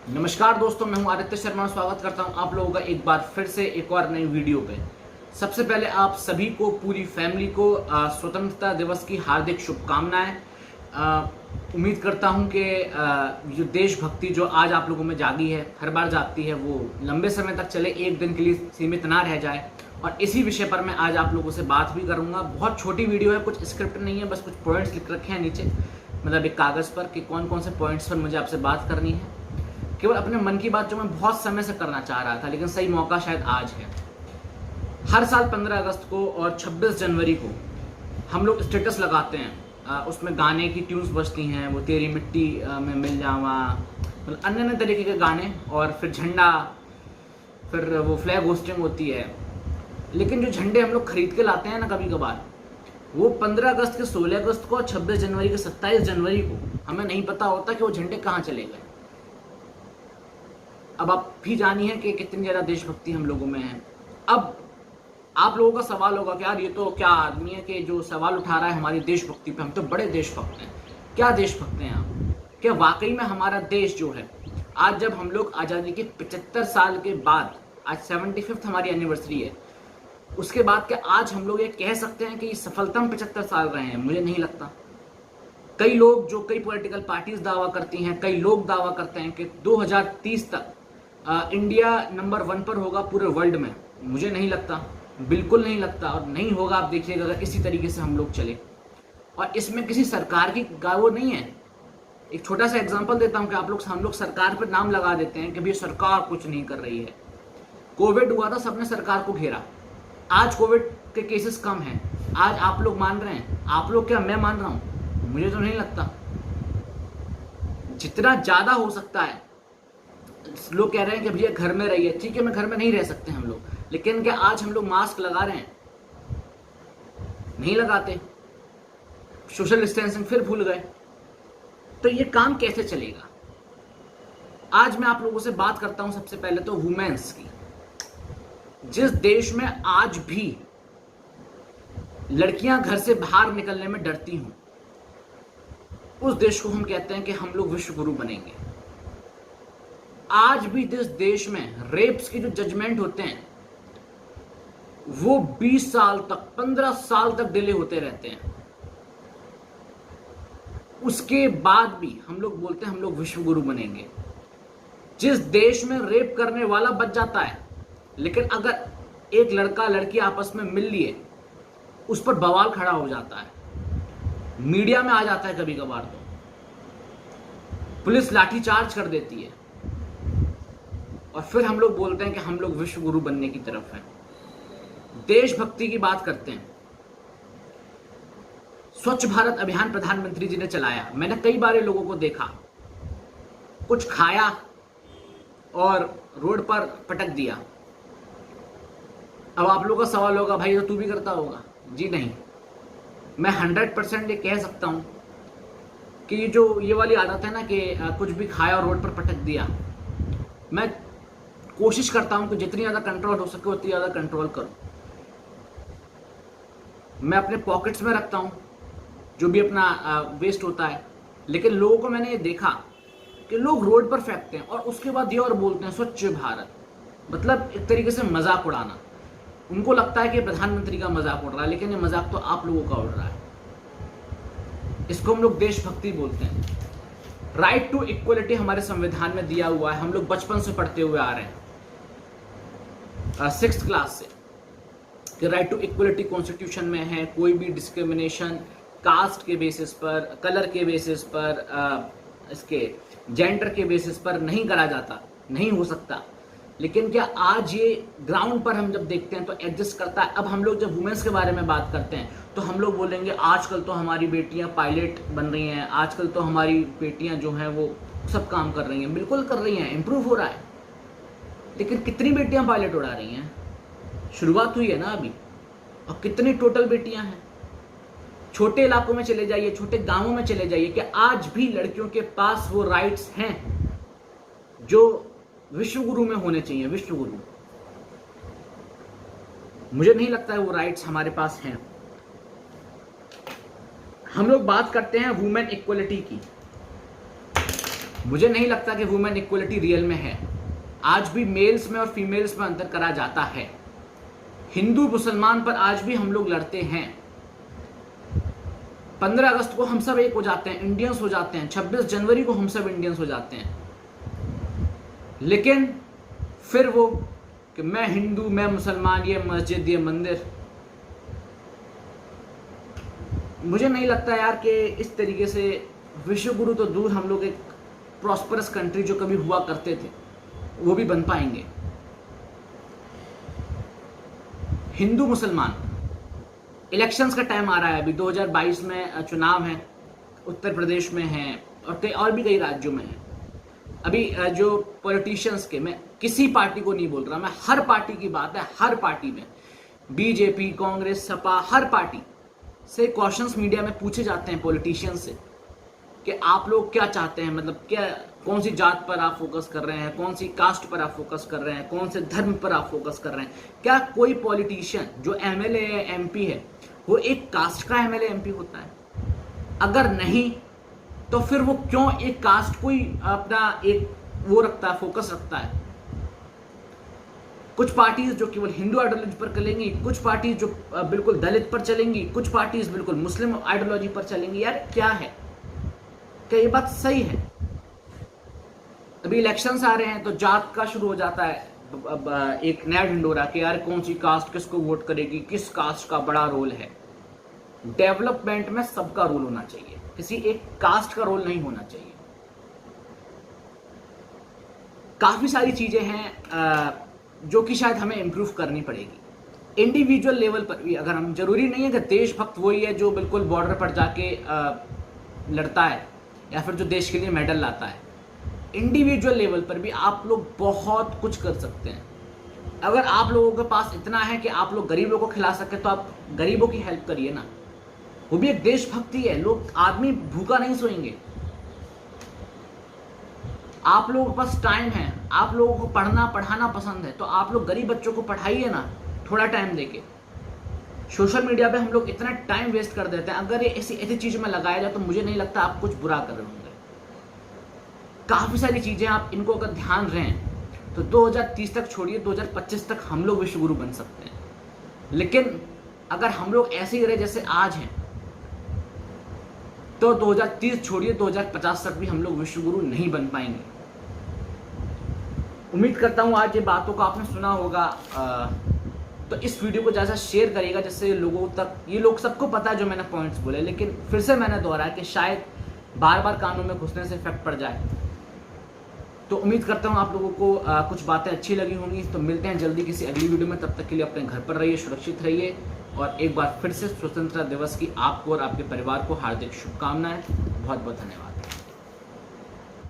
नमस्कार दोस्तों, मैं हूं आदित्य शर्मा। स्वागत करता हूं आप लोगों का एक बार फिर से एक और नई वीडियो पे। सबसे पहले आप सभी को, पूरी फैमिली को स्वतंत्रता दिवस की हार्दिक शुभकामनाएं। उम्मीद करता हूं कि जो देशभक्ति जो आज आप लोगों में जागी है, हर बार जागती है, वो लंबे समय तक चले, एक दिन के लिए सीमित ना रह जाए। और इसी विषय पर मैं आज आप लोगों से बात भी करूंगा। बहुत छोटी वीडियो है, कुछ स्क्रिप्ट नहीं है, बस कुछ पॉइंट्स लिख रखे हैं नीचे, मतलब एक कागज़ पर कि कौन कौन से पॉइंट्स पर मुझे आपसे बात करनी है। केवल अपने मन की बात जो मैं बहुत समय से करना चाह रहा था, लेकिन सही मौका शायद आज है। हर साल 15 अगस्त को और 26 जनवरी को हम लोग स्टेटस लगाते हैं, उसमें गाने की ट्यून्स बजती हैं, वो तेरी मिट्टी में मिल जावा, मतलब अन्य अन्य तरीके के गाने, और फिर झंडा, फिर वो फ्लैग होस्टिंग होती है। लेकिन जो झंडे हम लोग खरीद के लाते हैं ना कभी कभार, वो 15 अगस्त के 16 अगस्त को और 26 जनवरी के 27 जनवरी को हमें नहीं पता होता कि वो झंडे कहाँ चले गए। अब आप भी जानिए कि कितनी ज़्यादा देशभक्ति हम लोगों में है। अब आप लोगों का सवाल होगा कि यार ये तो क्या आदमी है कि जो सवाल उठा रहा है हमारी देशभक्ति पे, हम तो बड़े देशभक्त हैं। क्या देशभक्त हैं आप? क्या वाकई में हमारा देश जो है, आज जब हम लोग आज़ादी के 75 साल के बाद, आज 75th हमारी एनिवर्सरी है, उसके बाद क्या आज हम लोग ये कह सकते हैं कि ये सफलतम 75 साल रहे हैं? मुझे नहीं लगता। कई लोग, जो कई पॉलिटिकल पार्टीज दावा करती हैं, कई लोग दावा करते हैं कि 2030 तक इंडिया नंबर 1 पर होगा पूरे वर्ल्ड में। मुझे नहीं लगता, बिल्कुल नहीं लगता, और नहीं होगा। आप देखिएगा अगर इसी तरीके से हम लोग चले, और इसमें किसी सरकार की वो नहीं है। एक छोटा सा एग्जांपल देता हूं कि हम लोग सरकार पर नाम लगा देते हैं कि भाई सरकार कुछ नहीं कर रही है। कोविड हुआ था, सबने सरकार को घेरा। आज कोविड के केसेस कम हैं, आज आप लोग मान रहे हैं। आप लोग क्या, मैं मान रहा हूं? मुझे तो नहीं लगता। जितना ज्यादा हो सकता है, लोग कह रहे हैं कि भैया घर में रहिए। ठीक है, मैं घर में नहीं रह सकते हम लोग, लेकिन क्या आज हम लोग मास्क लगा रहे हैं? नहीं लगाते। सोशल डिस्टेंसिंग फिर भूल गए। तो ये काम कैसे चलेगा? आज मैं आप लोगों से बात करता हूं सबसे पहले तो वुमेन्स की। जिस देश में आज भी लड़कियां घर से बाहर निकलने में डरती हूं, उस देश को हम कहते हैं कि हम लोग विश्व गुरु बनेंगे। आज भी जिस देश में रेप्स की जो जजमेंट होते हैं वो 20 साल तक, 15 साल तक डिले होते रहते हैं, उसके बाद भी हम लोग बोलते हैं हम लोग विश्व गुरु बनेंगे। जिस देश में रेप करने वाला बच जाता है, लेकिन अगर एक लड़का लड़की आपस में मिल लिए, उस पर बवाल खड़ा हो जाता है, मीडिया में आ जाता है, कभी कभार तो पुलिस लाठीचार्ज कर देती है, और फिर हम लोग बोलते हैं कि हम लोग विश्व गुरु बनने की तरफ हैं। देशभक्ति की बात करते हैं। स्वच्छ भारत अभियान प्रधानमंत्री जी ने चलाया। मैंने कई बार लोगों को देखा, कुछ खाया और रोड पर पटक दिया। अब आप लोगों का सवाल होगा, भाई तो तू भी करता होगा? जी नहीं, मैं 100% ये कह सकता हूं कि जो ये वाली आदत है ना कि कुछ भी खाया और रोड पर पटक दिया, मैं कोशिश करता हूं कि जितनी ज़्यादा कंट्रोल हो सके उतनी ज़्यादा कंट्रोल करूं। मैं अपने पॉकेट्स में रखता हूं जो भी अपना वेस्ट होता है, लेकिन लोगों को मैंने ये देखा कि लोग रोड पर फेंकते हैं और उसके बाद ये और बोलते हैं स्वच्छ भारत, मतलब एक तरीके से मजाक उड़ाना। उनको लगता है कि प्रधानमंत्री का मजाक उड़ रहा है, लेकिन ये मजाक तो आप लोगों का उड़ रहा है। इसको हम लोग देशभक्ति बोलते हैं। राइट टू इक्वलिटी हमारे संविधान में दिया हुआ है, हम लोग बचपन से पढ़ते हुए आ रहे हैं, 6th क्लास से, कि राइट टू इक्वलिटी कॉन्स्टिट्यूशन में है। कोई भी डिस्क्रिमिनेशन कास्ट के बेसिस पर, कलर के बेसिस पर, इसके जेंडर के बेसिस पर नहीं करा जाता, नहीं हो सकता। लेकिन क्या आज ये ग्राउंड पर हम जब देखते हैं तो एग्जिस्ट करता है? अब हम लोग जब वुमेन्स के बारे में बात करते हैं तो हम लोग बोलेंगे आजकल तो हमारी बेटियां पायलट बन रही हैं, आजकल तो हमारी बेटियां जो हैं वो सब काम कर रही हैं। बिल्कुल कर रही हैं, इंप्रूव हो रहा है, लेकिन कितनी बेटियां पायलट उड़ा रही हैं? शुरुआत हुई है ना अभी, और कितनी टोटल बेटियां हैं? छोटे इलाकों में चले जाइए, छोटे गांवों में चले जाइए, कि आज भी लड़कियों के पास वो राइट्स हैं जो विश्व गुरु में होने चाहिए। विश्व गुरु, मुझे नहीं लगता है वो राइट्स हमारे पास हैं। हम लोग बात करते हैं वुमेन इक्वलिटी की। मुझे नहीं लगता कि वुमेन इक्वलिटी रियल में है। आज भी मेल्स में और फीमेल्स में अंतर करा जाता है। हिंदू मुसलमान पर आज भी हम लोग लड़ते हैं। 15 अगस्त को हम सब एक हो जाते हैं, इंडियंस हो जाते हैं। 26 जनवरी को हम सब इंडियंस हो जाते हैं। लेकिन फिर वो कि मैं हिंदू, मैं मुसलमान, ये मस्जिद, ये मंदिर। मुझे नहीं लगता यार कि इस तरीके से विश्व गुरु तो दूर, हम लोग एक प्रॉस्परस कंट्री जो कभी हुआ करते थे वो भी बन पाएंगे। हिंदू मुसलमान, इलेक्शंस का टाइम आ रहा है। अभी 2022 में चुनाव है, उत्तर प्रदेश में है और भी कई राज्यों में है। अभी जो पॉलिटिशियंस के, मैं किसी पार्टी को नहीं बोल रहा, मैं हर पार्टी की बात है, हर पार्टी में, बीजेपी, कांग्रेस, सपा, हर पार्टी से क्वेश्चंस मीडिया में पूछे जाते हैं पॉलिटिशियंस से कि आप लोग क्या चाहते हैं, मतलब क्या, कौन सी जात पर आप फोकस कर रहे हैं, कौन सी कास्ट पर आप फोकस कर रहे हैं, कौन से धर्म पर आप फोकस कर रहे हैं। क्या कोई पॉलिटिशियन जो एमएलए है, एमपी है, वो एक कास्ट का एमएलए एमपी होता है? अगर नहीं तो फिर वो क्यों एक कास्ट को ही अपना एक वो रखता है, फोकस रखता है? कुछ पार्टीज जो केवल हिंदू आइडियोलॉजी पर चलेंगी, कुछ पार्टीज जो बिल्कुल दलित पर चलेंगी, कुछ पार्टीज बिल्कुल मुस्लिम आइडियोलॉजी पर चलेंगी। यार क्या है, क्या ये बात सही है? अभी इलेक्शंस आ रहे हैं तो जात का शुरू हो जाता है एक नया ढिंडोरा कि यार कौन सी कास्ट किसको वोट करेगी, किस कास्ट का बड़ा रोल है। डेवलपमेंट में सबका रोल होना चाहिए, किसी एक कास्ट का रोल नहीं होना चाहिए। काफी सारी चीजें हैं जो कि शायद हमें इंप्रूव करनी पड़ेगी इंडिविजुअल लेवल पर भी। अगर हम, जरूरी नहीं है कि देशभक्त वही है जो बिल्कुल बॉर्डर पर जाके लड़ता है या फिर जो देश के लिए मेडल लाता है। इंडिविजुअल लेवल पर भी आप लोग बहुत कुछ कर सकते हैं। अगर आप लोगों के पास इतना है कि आप लोग गरीबों को खिला सके तो आप गरीबों की हेल्प करिए ना, वो भी एक देशभक्ति है। लोग, आदमी भूखा नहीं सोएंगे। आप लोगों के पास टाइम है, आप लोगों को पढ़ना पढ़ाना पसंद है, तो आप लोग गरीब बच्चों को पढ़ाइए ना, थोड़ा टाइम देके। सोशल मीडिया पे हम लोग इतना टाइम वेस्ट कर देते हैं। अगर ये ऐसी चीजों में लगाया जाए तो मुझे नहीं लगता आप कुछ बुरा कर रहे होंगे। काफी सारी चीजें आप इनको अगर ध्यान रहें तो 2030 तक छोड़िए, 2025 तक हम लोग विश्व गुरु बन सकते हैं। लेकिन अगर हम लोग ऐसे ही रहे जैसे आज हैं तो 2030 छोड़िए, 2050 तक भी हम लोग विश्व गुरु नहीं बन पाएंगे। उम्मीद करता हूं आज ये बातों को आपने सुना होगा। तो इस वीडियो को ज़्यादा शेयर करिएगा जिससे लोगों तक, ये लोग सबको पता है जो मैंने पॉइंट्स बोले, लेकिन फिर से मैंने दोहराया कि शायद बार बार कानों में घुसने से इफेक्ट पड़ जाए। तो उम्मीद करता हूँ आप लोगों को कुछ बातें अच्छी लगी होंगी। तो मिलते हैं जल्दी किसी अगली वीडियो में। तब तक के लिए अपने घर पर रहिए, सुरक्षित रहिए। और एक बार फिर से स्वतंत्रता दिवस की आपको और आपके परिवार को हार्दिक शुभकामनाएं। बहुत बहुत धन्यवाद।